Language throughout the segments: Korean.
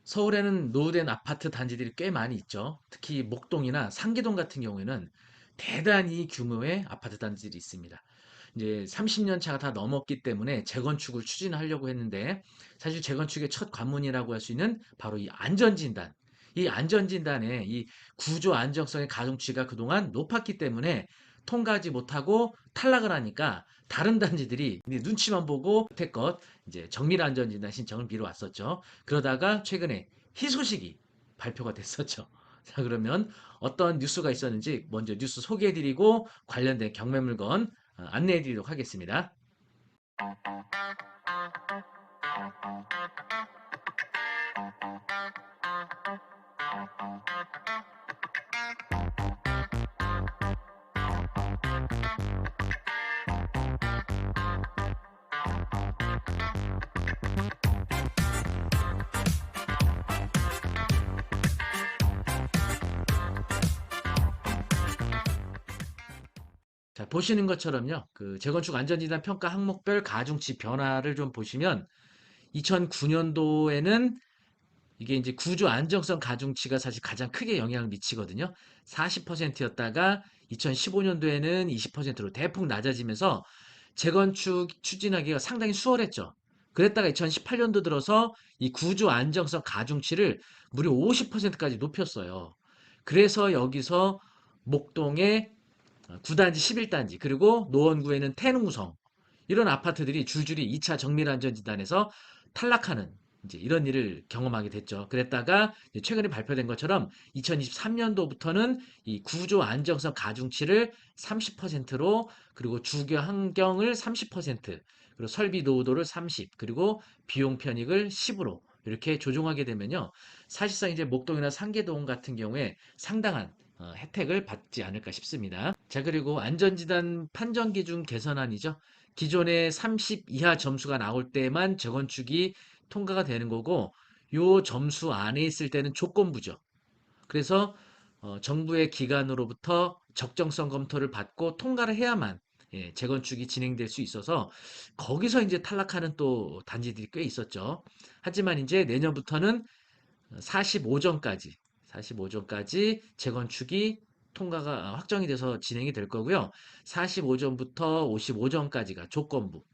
서울에는 노후된 아파트 단지들이 꽤 많이 있죠. 특히 목동이나 상계동 같은 경우에는 대단히 규모의 아파트 단지들이 있습니다. 이제 30년 차가 다 넘었기 때문에 재건축을 추진하려고 했는데 사실 재건축의 첫 관문이라고 할 수 있는 바로 이 안전진단. 이 안전진단의 이 구조 안정성의 가중치가 그동안 높았기 때문에 통과하지 못하고 탈락을 하니까 다른 단지들이 눈치만 보고 여태껏 이제 정밀 안전진단 신청을 미뤄왔었죠. 그러다가 최근에 희소식이 발표가 됐었죠. 자, 그러면 어떤 뉴스가 있었는지 먼저 뉴스 소개해드리고 관련된 경매 물건 안내해드리도록 하겠습니다. 자, 보시는 것처럼요. 그 재건축 안전진단 평가 항목별 가중치 변화를 좀 보시면 2009년도에는 이게 이제 구조 안정성 가중치가 사실 가장 크게 영향을 미치거든요. 40%였다가 2015년도에는 20%로 대폭 낮아지면서 재건축 추진하기가 상당히 수월했죠. 그랬다가 2018년도 들어서 이 구조 안정성 가중치를 무려 50%까지 높였어요. 그래서 여기서 목동의 9단지, 11단지, 그리고 노원구에는 태릉구성 이런 아파트들이 줄줄이 2차 정밀안전진단에서 탈락하는 이제 이런 일을 경험하게 됐죠. 그랬다가 최근에 발표된 것처럼 2023년도부터는 이 구조 안정성 가중치를 30%로 그리고 주거 환경을 30% 그리고 설비 노후도를 30 그리고 비용 편익을 10으로 이렇게 조정하게 되면요. 사실상 이제 목동이나 상계동 같은 경우에 상당한 혜택을 받지 않을까 싶습니다. 자, 그리고 안전지단 판정 기준 개선안이죠. 기존에 30 이하 점수가 나올 때만 재건축이 통과가 되는 거고, 요 점수 안에 있을 때는 조건부죠. 그래서 정부의 기관으로부터 적정성 검토를 받고 통과를 해야만 재건축이 진행될 수 있어서 거기서 이제 탈락하는 또 단지들이 꽤 있었죠. 하지만 이제 내년부터는 45점까지, 45점까지 재건축이 통과가 확정이 돼서 진행이 될 거고요. 45점부터 55점까지가 조건부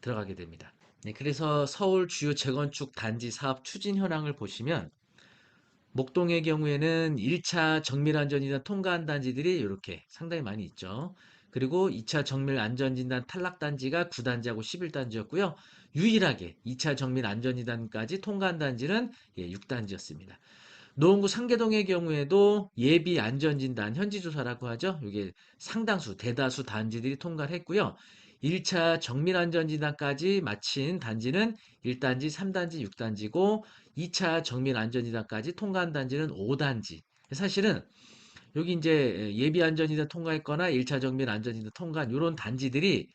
들어가게 됩니다. 네, 그래서 서울 주요 재건축 단지 사업 추진 현황을 보시면 목동의 경우에는 1차 정밀안전진단 통과한 단지들이 이렇게 상당히 많이 있죠. 그리고 2차 정밀안전진단 탈락단지가 9단지하고 11단지였고요. 유일하게 2차 정밀안전진단까지 통과한 단지는 6단지였습니다. 노원구 상계동의 경우에도 예비 안전진단 현지조사라고 하죠. 이게 상당수, 대다수 단지들이 통과를 했고요. 1차 정밀안전진단까지 마친 단지는 1단지, 3단지, 6단지고 2차 정밀안전진단까지 통과한 단지는 5단지. 사실은 여기 이제 예비 안전진단 통과했거나 1차 정밀안전진단 통과한 이런 단지들이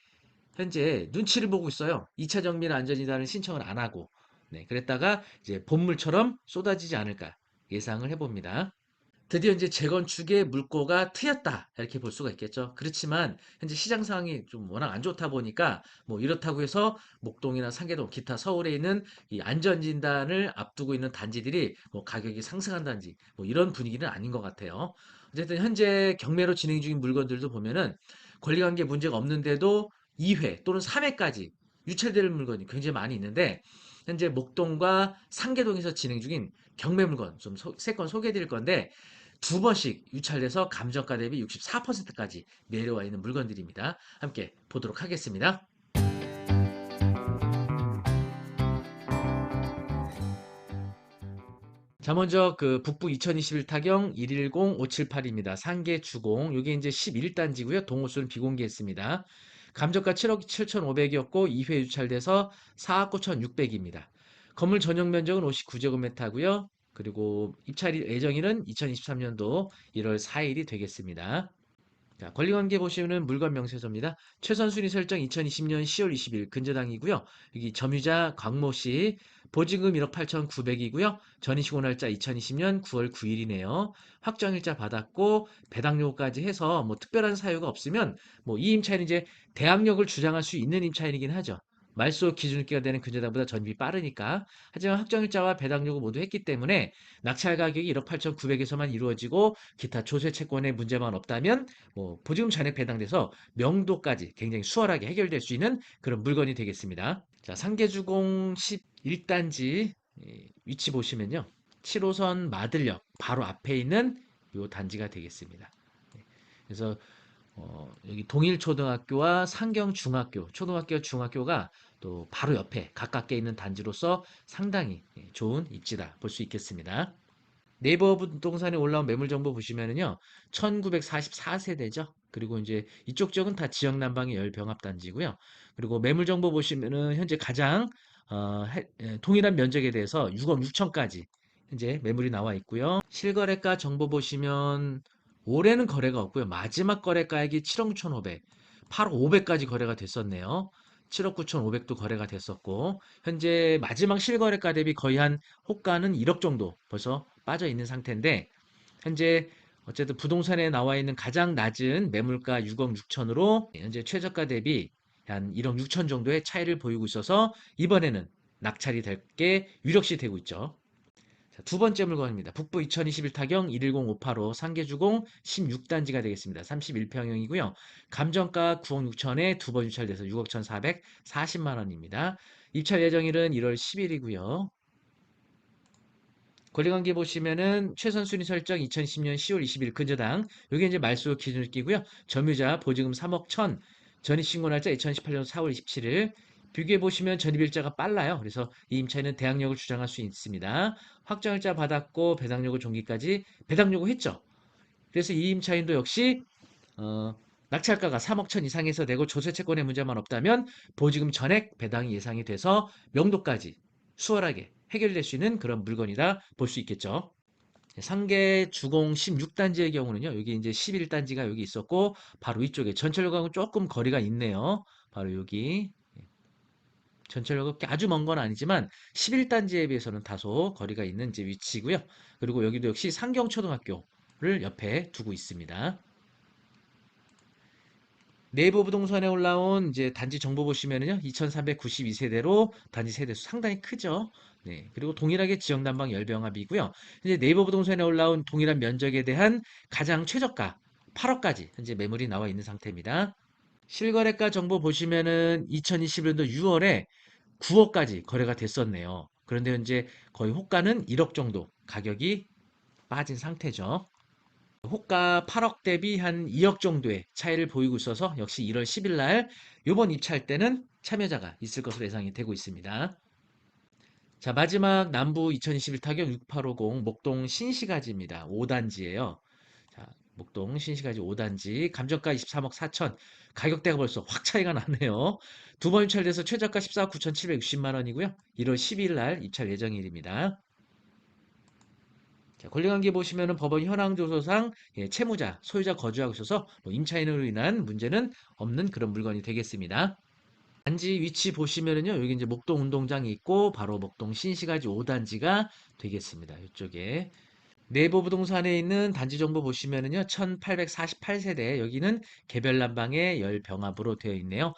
현재 눈치를 보고 있어요. 2차 정밀안전진단을 신청을 안 하고. 네, 그랬다가 이제 본물처럼 쏟아지지 않을까 예상을 해봅니다. 드디어 이제 재건축의 물꼬가 트였다 이렇게 볼 수가 있겠죠. 그렇지만 현재 시장 상황이 좀 워낙 안 좋다 보니까 뭐 이렇다고 해서 목동이나 상계동 기타 서울에 있는 이 안전진단을 앞두고 있는 단지들이 뭐 가격이 상승한다든지 뭐 이런 분위기는 아닌 것 같아요. 어쨌든 현재 경매로 진행 중인 물건들도 보면은 권리관계 문제가 없는데도 2회 또는 3회까지 유찰될 물건이 굉장히 많이 있는데 현재 목동과 상계동에서 진행 중인 경매 물건 좀 세 건 소개해 드릴 건데 두 번씩 유찰돼서 감정가 대비 64%까지 내려와 있는 물건들입니다. 함께 보도록 하겠습니다. 자, 먼저 그 북부 2021 타경 110578입니다. 상계 주공. 이게 이제 11단지고요. 동호수는 비공개했습니다. 감정가 7억 7,500이었고 2회 유찰돼서 4억 9,600입니다. 건물 전용 면적은 59제곱미터고요. 그리고 입찰 예정일은 2023년도 1월 4일이 되겠습니다. 자, 권리관계 보시면은 물건 명세서입니다. 최선 순위 설정 2020년 10월 20일 근저당이고요. 여기 점유자 광모 씨 보증금 1억 8,900이고요. 전입시고 날짜 2020년 9월 9일이네요. 확정일자 받았고 배당 요구까지 해서 뭐 특별한 사유가 없으면 뭐 이 임차인은 이제 대항력을 주장할 수 있는 임차인이긴 하죠. 말소 기준기가 되는 근저당보다 전입이 빠르니까. 하지만 확정일자와 배당 요구 모두 했기 때문에 낙찰 가격이 1억 8,900에서만 이루어지고 기타 조세 채권에 문제만 없다면 뭐 보증금 잔액 배당돼서 명도까지 굉장히 수월하게 해결될 수 있는 그런 물건이 되겠습니다. 자, 상계주공 11단지 위치 보시면요. 7호선 마들역 바로 앞에 있는 요 단지가 되겠습니다. 네, 그래서 여기 동일초등학교와 상경중학교, 초등학교, 중학교가 또 바로 옆에 가깝게 있는 단지로서 상당히 좋은 입지다 볼 수 있겠습니다. 네이버 부동산에 올라온 매물 정보 보시면은요, 1944세대죠. 그리고 이제 이쪽 지역은 다 지역 난방의 열 병합 단지고요. 그리고 매물 정보 보시면은 현재 가장 동일한 면적에 대해서 6억 6천까지 현재 매물이 나와 있고요. 실거래가 정보 보시면 올해는 거래가 없고요. 마지막 거래가액이 7억 6,500, 8억 500까지 거래가 됐었네요. 7억 9,500도 거래가 됐었고 현재 마지막 실거래가 대비 거의 한 호가는 1억 정도 벌써 빠져 있는 상태인데 현재 어쨌든 부동산에 나와 있는 가장 낮은 매물가 6억 6천으로 현재 최저가 대비 한 1억 6천 정도의 차이를 보이고 있어서 이번에는 낙찰이 될 게 유력시 되고 있죠. 자, 두 번째 물건입니다. 북부 2021 타경 110585 상계주공 16단지가 되겠습니다. 31평형이고요. 감정가 9억 6천에 두 번 유찰돼서 6억 1,440만 원입니다. 입찰 예정일은 1월 10일이고요. 권리관계 보시면은 최선 순위 설정 2010년 10월 20일 근저당 여기 이제 말소 기준을 끼고요. 점유자 보증금 3억 1천 전입신고 날짜 2018년 4월 27일 비교해 보시면 전입일자가 빨라요. 그래서 이 임차인은 대항력을 주장할 수 있습니다. 확정일자 받았고 배당요구 종기까지 배당요구 했죠. 그래서 이 임차인도 역시 어, 낙찰가가 3억 천 이상에서 되고 조세채권의 문제만 없다면 보증금 전액 배당이 예상이 돼서 명도까지 수월하게 해결될 수 있는 그런 물건이다 볼 수 있겠죠. 상계 주공 16단지의 경우는요. 여기 이제 11단지가 여기 있었고 바로 위쪽에 전철역하고 조금 거리가 있네요. 바로 여기 전철역은 아주 먼 건 아니지만 11단지에 비해서는 다소 거리가 있는 이제 위치고요. 그리고 여기도 역시 상경초등학교를 옆에 두고 있습니다. 네이버 부동산에 올라온 이제 단지 정보 보시면은요. 2392세대로 단지 세대수 상당히 크죠. 네. 그리고 동일하게 지역 난방 열병합이고요. 이제 네이버 부동산에 올라온 동일한 면적에 대한 가장 최저가 8억까지 현재 매물이 나와 있는 상태입니다. 실거래가 정보 보시면은 2021년도 6월에 9억까지 거래가 됐었네요. 그런데 현재 거의 호가는 1억 정도 가격이 빠진 상태죠. 호가 8억 대비 한 2억 정도의 차이를 보이고 있어서 역시 1월 10일 날 이번 입찰 때는 참여자가 있을 것으로 예상이 되고 있습니다. 자, 마지막 남부 2021 타격 6850 목동 신시가지입니다. 5단지예요. 자, 목동 신시가지 5단지 감정가 23억 4천 가격대가 벌써 확 차이가 나네요. 두 번 입찰돼서 최저가 14억 9,760만 원이고요. 1월 12일 날 입찰 예정일입니다. 자, 권리관계 보시면은 법원 현황 조서상 채무자, 소유자 거주하고 있어서 뭐 임차인으로 인한 문제는 없는 그런 물건이 되겠습니다. 단지 위치 보시면은요, 여기 이제 목동 운동장이 있고 바로 목동 신시가지 5단지가 되겠습니다. 이쪽에 네이버 부동산에 있는 단지 정보 보시면은요, 1848세대 여기는 개별 난방의 열 병합으로 되어 있네요.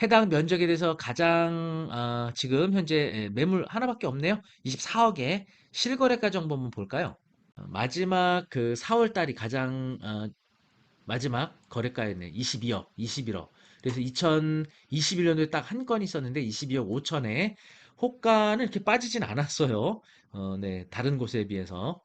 해당 면적에 대해서 가장 지금 현재 매물 하나밖에 없네요. 24억에 실거래가 정보 한번 볼까요? 마지막 그 4월 달이 가장 마지막 거래가였네. 22억, 21억. 그래서 2021년도에 딱 한 건이 있었는데 22억 5천에 호가는 이렇게 빠지진 않았어요. 네, 다른 곳에 비해서.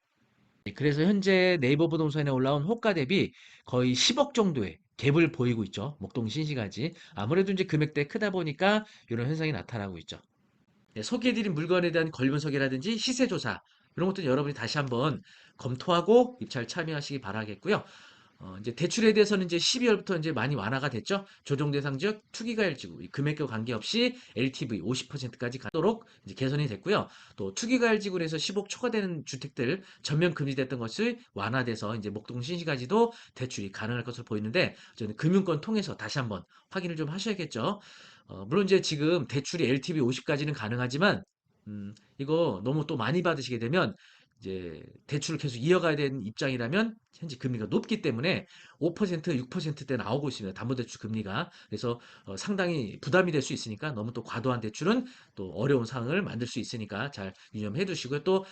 네, 그래서 현재 네이버 부동산에 올라온 호가 대비 거의 10억 정도의 갭을 보이고 있죠. 목동 신시가지. 아무래도 이제 금액대 크다 보니까 이런 현상이 나타나고 있죠. 네, 소개해드린 물건에 대한 권리분석이라든지 시세조사 이런 것들은 여러분이 다시 한번 검토하고 입찰 참여하시기 바라겠고요. 이제 대출에 대해서는 이제 12월부터 이제 많이 완화가 됐죠. 조정 대상 지역 투기과열지구 금액과 관계없이 LTV 50%까지 가도록 이제 개선이 됐고요. 또 투기과열지구에서 10억 초과되는 주택들 전면 금지됐던 것을 완화돼서 이제 목동 신시가지도 대출이 가능할 것으로 보이는데 저는 금융권 통해서 다시 한번 확인을 좀 하셔야겠죠. 물론 이제 지금 대출이 LTV 50까지는 가능하지만 이거 너무 또 많이 받으시게 되면 이제 대출을 계속 이어가야 되는 입장이라면 현재 금리가 높기 때문에 5%, 6%대 나오고 있습니다. 담보대출 금리가. 그래서 상당히 부담이 될 수 있으니까 너무 또 과도한 대출은 또 어려운 상황을 만들 수 있으니까 잘 유념해 두시고요. 또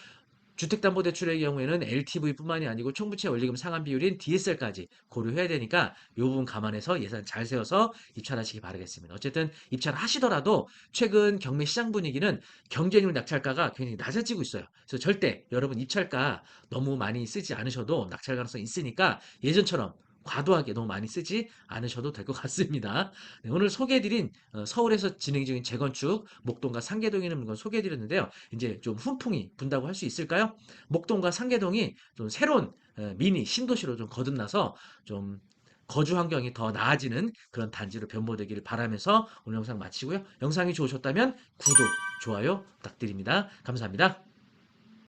주택담보대출의 경우에는 LTV뿐만이 아니고 총부채 원리금 상환 비율인 DSR까지 고려해야 되니까 이 부분 감안해서 예산 잘 세워서 입찰하시기 바라겠습니다. 어쨌든 입찰하시더라도 최근 경매 시장 분위기는 경쟁률 낙찰가가 굉장히 낮아지고 있어요. 그래서 절대 여러분 입찰가 너무 많이 쓰지 않으셔도 낙찰 가능성이 있으니까 예전처럼 과도하게 너무 많이 쓰지 않으셔도 될 것 같습니다. 네, 오늘 소개해드린 서울에서 진행 중인 재건축 목동과 상계동에 있는 물건 소개해드렸는데요. 이제 좀 훈풍이 분다고 할 수 있을까요? 목동과 상계동이 좀 새로운 미니 신도시로 좀 거듭나서 좀 거주 환경이 더 나아지는 그런 단지로 변모되기를 바라면서 오늘 영상 마치고요. 영상이 좋으셨다면 구독, 좋아요 부탁드립니다. 감사합니다.